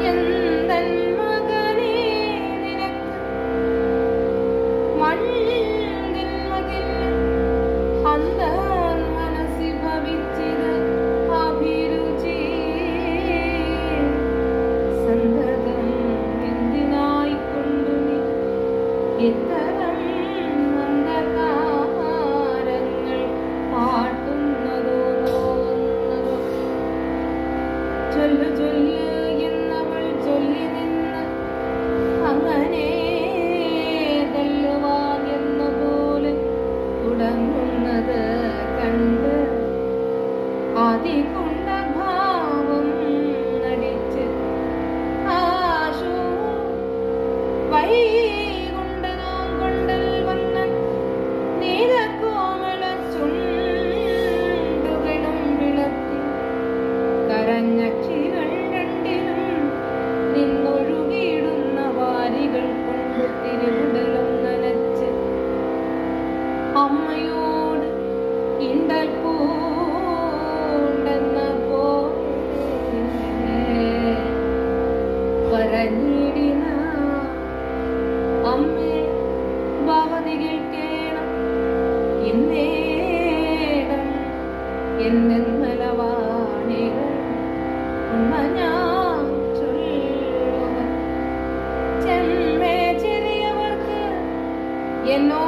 എന്തൻ മകനേ നിനക്ക് മണ്ണിൽ മതിൽ അന്തൻ മനസ്സി ഭവിച്ചിത് അഭിരുചി സന്തതം എന്തിനായിക്കൊണ്ടു നീ ഇത്തരം അന്ധകാരങ്ങൾ പാട്ടുന്നതോ തോന്നുന്നതോ ചൊല്ലു ചൊല്ലു എന്നവൾ ചൊല്ലി നിന്ന് അങ്ങനെ തല്ലുവാനെന്ന പോലെ തുടങ്ങുന്നത് കണ്ട് അതികൊണ്ട ഭാവം നടിച്ച് ആശു വൈകുണ്ടനാം കൊണ്ടൽ വന്ന നീലക്കോമള ചുണ്ടുകളും വിളത്തി കരഞ്ഞക്ഷികൾ രണ്ടിലും നിന്നൊഴുകിയിടുന്ന വാരികൾ കൊണ്ട് തിരുവിടലും നനച്ച് അമ്മയോട് ഇണ്ടൽ പൂണ്ടെന്ന പോലെ കരഞ്ഞിടിന അമ്മേ ഭവതി കേൾക്കേണം ഇന്നേടം എന്നെന്നലവാണികൾ ഉമ്മ ഞാൻ ചൊല്ലുക ചെമ്മേ ചെറിയവർക്ക് എന്നോ